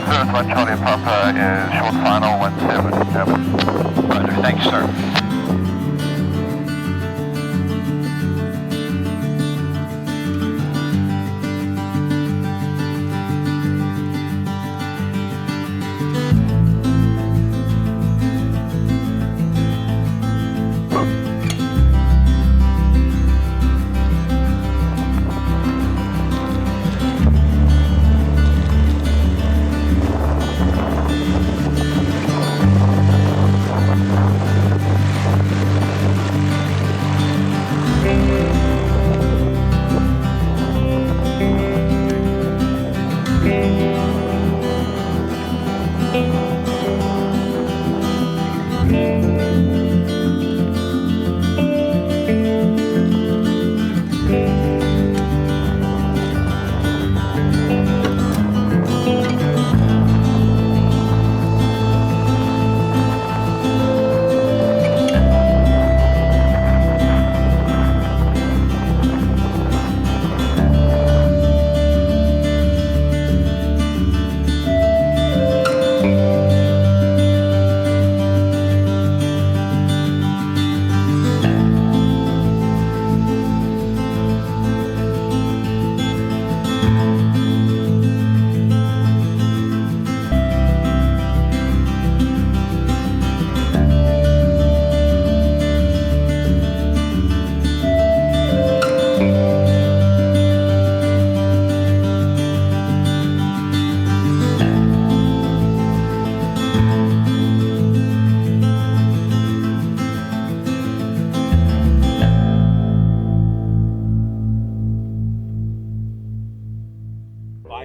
Cirrus 1 Charlie Papa is short final 177. Roger, thank you, sir.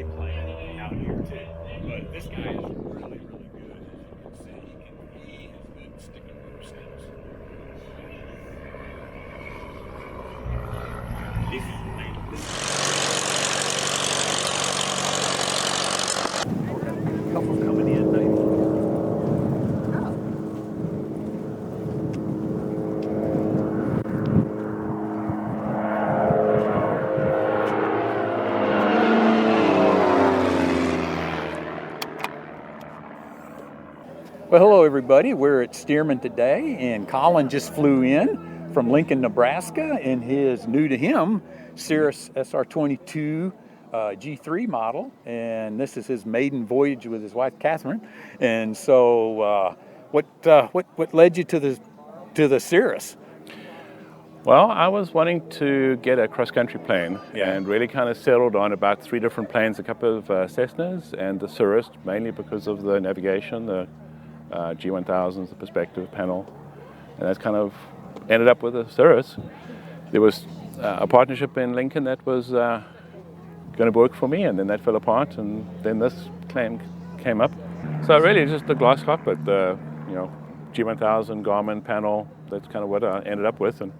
biplane out here too. But this guy is really, really good. As you can see, he has good sticking rotor steps. This is the maiden. Couples coming in, maybe. Well, hello everybody. We're at Stearman today, and Colin just flew in from Lincoln, Nebraska in his new to him Cirrus SR22 G3 model, and this is his maiden voyage with his wife Kathlyn. And so, what led you to the Cirrus? Well, I was wanting to get a cross-country plane and really kind of settled on about 3 different planes, a couple of Cessnas and the Cirrus, mainly because of the navigation, the G1000s, the perspective panel, and that's kind of ended up with a Cirrus. There was a partnership in Lincoln that was going to work for me, and then that fell apart, and then this claim came up. So really just the glass cockpit, the G1000 Garmin panel, that's kind of what I ended up with. And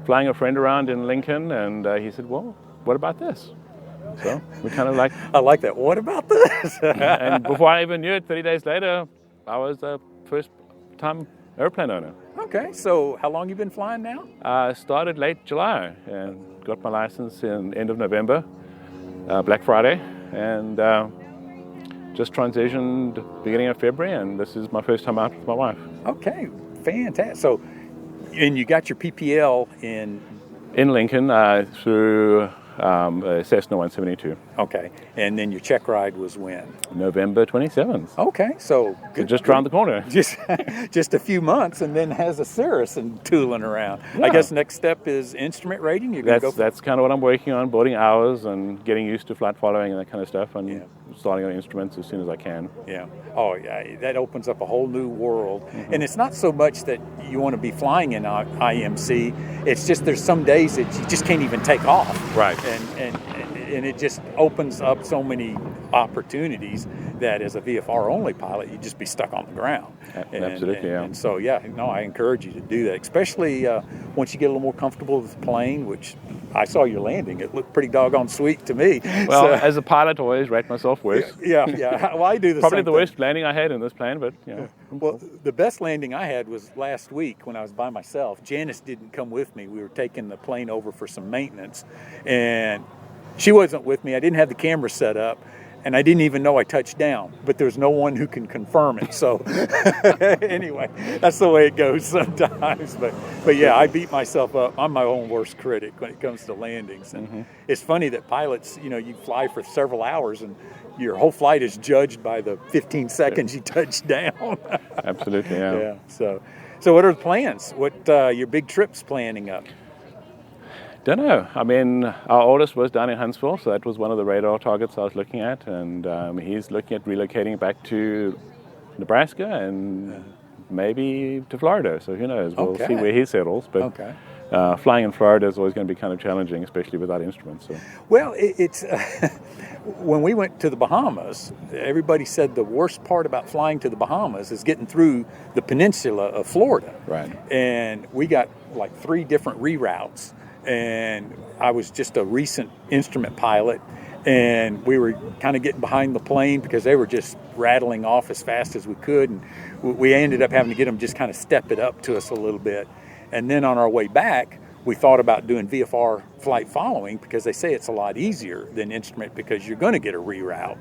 flying a friend around in Lincoln, and he said, well, what about this? So we kind of like... I like that. What about this? And before I even knew it, 30 days later, I was the first-time airplane owner. Okay, so how long you been flying now? I started late July and got my license in end of November, Black Friday, and just transitioned beginning of February, and this is my first time out with my wife. Okay, fantastic. So, and you got your PPL in Lincoln through Cessna 172. Okay, and then your check ride was when? November 27th. Okay, so good, just around the corner. Just a few months, and then has a Cirrus and tooling around. Yeah. I guess next step is instrument rating. That's kind of what I'm working on, boarding hours and getting used to flight following and that kind of stuff, and starting on instruments as soon as I can. Yeah. Oh, yeah. That opens up a whole new world, and it's not so much that you want to be flying in IMC. It's just there's some days that you just can't even take off. Right. And it just opens up so many opportunities that as a VFR only pilot, you'd just be stuck on the ground. Absolutely, And so, I encourage you to do that, especially once you get a little more comfortable with the plane, which I saw your landing. It looked pretty doggone sweet to me. Well, so, as a pilot, I always rate myself worse. Yeah. Well, I do the Probably same the worst landing I had in this plane, but, Well, the best landing I had was last week when I was by myself. Janis didn't come with me. We were taking the plane over for some maintenance, and she wasn't with me. I didn't have the camera set up, and I didn't even know I touched down, but there's no one who can confirm it. So anyway, that's the way it goes sometimes. But yeah, I beat myself up. I'm my own worst critic when it comes to landings. And it's funny that pilots, you fly for several hours and your whole flight is judged by the 15 seconds you touch down. Absolutely, yeah. Yeah. So what are the plans? What your big trips planning up? Don't know. I mean, our oldest was down in Huntsville, so that was one of the radar targets I was looking at, and he's looking at relocating back to Nebraska and maybe to Florida. So who knows? We'll see where he settles. But flying in Florida is always going to be kind of challenging, especially without instruments. So. Well, it's when we went to the Bahamas, everybody said the worst part about flying to the Bahamas is getting through the peninsula of Florida. Right. And we got like 3 different reroutes. And I was just a recent instrument pilot, and we were kind of getting behind the plane because they were just rattling off as fast as we could, and we ended up having to get them just kind of step it up to us a little bit. And then on our way back, we thought about doing VFR flight following because they say it's a lot easier than instrument because you're going to get a reroute.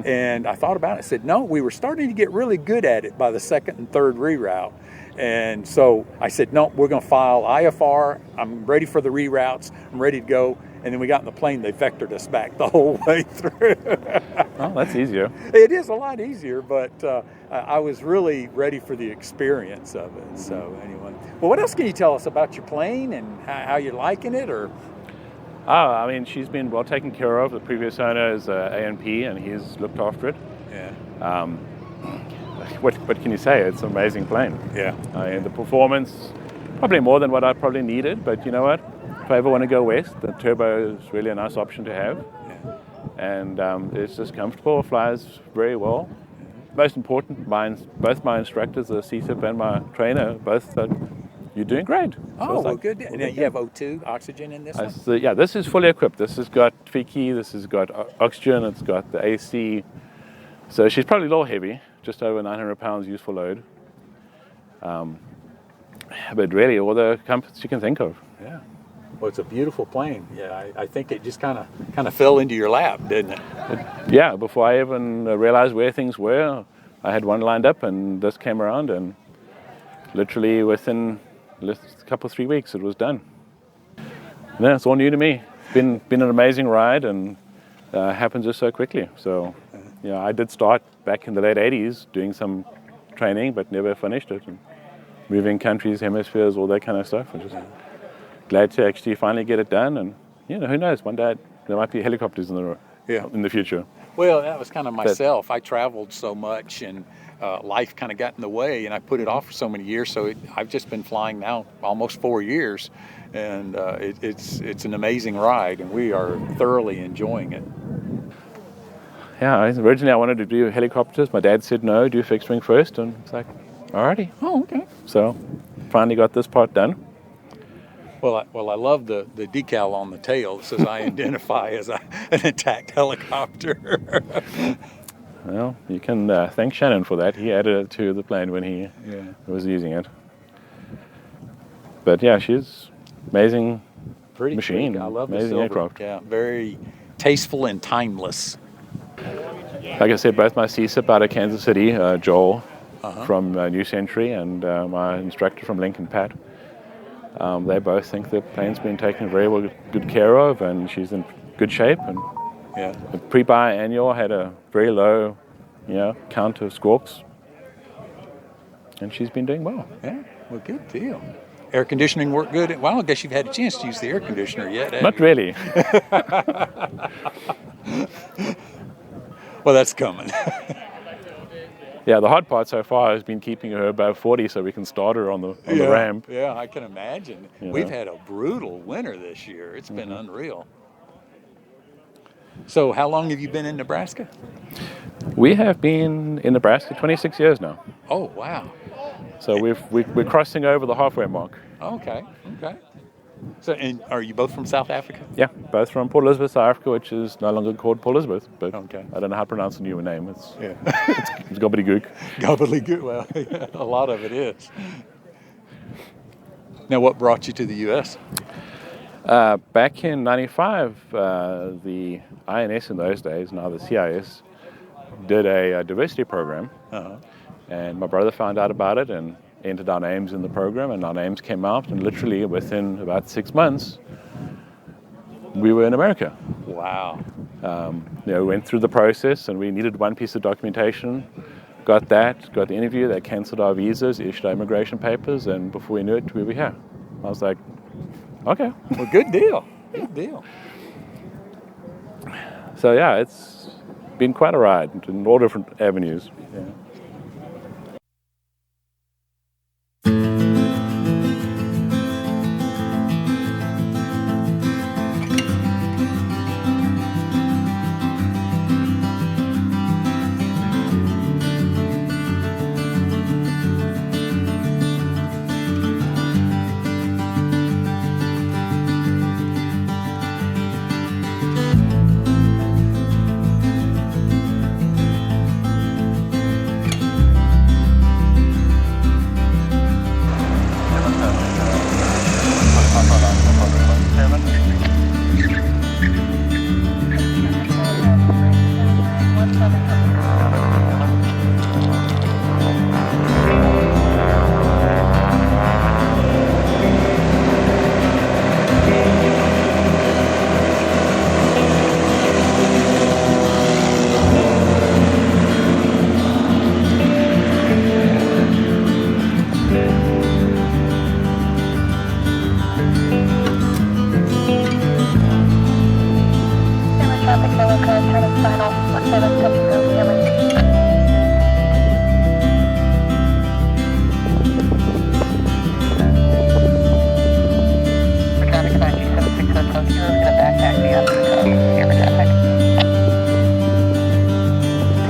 And I thought about it. I said, no, we were starting to get really good at it by the 2nd and 3rd reroute. And so I said, no, we're going to file IFR. I'm ready for the reroutes. I'm ready to go. And then we got in the plane. They vectored us back the whole way through. Well, that's easier. It is a lot easier, but I was really ready for the experience of it. So anyway, well, what else can you tell us about your plane and how you're liking it? Or I mean, she's been well taken care of. The previous owner is A&P, and he's looked after it. Yeah. What can you say? It's an amazing plane. Yeah. And the performance, probably more than what I probably needed, but you know what? If I ever want to go west, the turbo is really a nice option to have. Yeah. And it's just comfortable, flies very well. Most important, both my instructors, the CSIP and my trainer, both said, you're doing great. Oh, well, good. Now you have O2 oxygen in this one? Yeah, this is fully equipped. This has got Fiki, this has got oxygen, it's got the AC. So she's probably a little heavy, just over 900 pounds useful load. But really, all the comforts you can think of. Yeah. Well, it's a beautiful plane. Yeah, I think it just kind of fell into your lap, didn't it? Yeah, before I even realized where things were, I had one lined up, and this came around, and literally within a couple, 3 weeks, it was done. And then it's all new to me. It's been an amazing ride, and happened just so quickly. So, I did start back in the late 80s doing some training, but never finished it. And moving countries, hemispheres, all that kind of stuff. I'm just glad to actually finally get it done. And, who knows, one day there might be helicopters in the future. Well, that was kind of myself. I traveled so much, and life kind of got in the way, and I put it off for so many years. So I've just been flying now almost 4 years, and it's an amazing ride, and we are thoroughly enjoying it. Yeah, originally I wanted to do helicopters. My dad said no, do fixed wing first, and it's like, alrighty. Oh, okay. So, finally got this part done. Well, I love the decal on the tail that says I identify as an attack helicopter. Well, you can thank Shannon for that. He added it to the plane when he was using it. But yeah, she's amazing machine. I love amazing the aircraft. Yeah, very tasteful and timeless. Like I said, both my CSIP out of Kansas City, Joel from New Century, and my instructor from Lincoln, Pat, they both think the plane's been taken very good care of, and she's in good shape. And the pre-biannual had a very low, count of squawks, and she's been doing well. Yeah, well, good deal. Air conditioning worked good. Well, I guess you've had a chance to use the air conditioner yet. Not really. Well, that's coming. Yeah, the hard part so far has been keeping her above 40 so we can start her on the ramp. Yeah, I can imagine. We've had a brutal winter this year. It's been unreal. So how long have you been in Nebraska? We have been in Nebraska 26 years now. Oh, wow. So we're crossing over the halfway mark. Okay. So, and are you both from South Africa? Yeah, both from Port Elizabeth, South Africa, which is no longer called Port Elizabeth, but okay. I don't know how to pronounce the newer name. It's gobbledygook. Gobbledygook. Well, a lot of it is. Now, what brought you to the U.S.? Back in '95, the INS in those days, now the CIS, did a diversity program, Uh-huh. and my brother found out about it and entered our names in the program, and our names came out, and literally within about 6 months, we were in America. Wow. Went through the process, and we needed one piece of documentation. Got that, got the interview, they canceled our visas, issued our immigration papers, and before we knew it, we were here. I was like, okay. Well, good deal. Good deal. So yeah, it's been quite a ride in all different avenues. Yeah.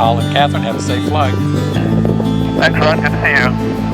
Colin and Kathlyn, have a safe flight. Thanks, Ron. Good to see you.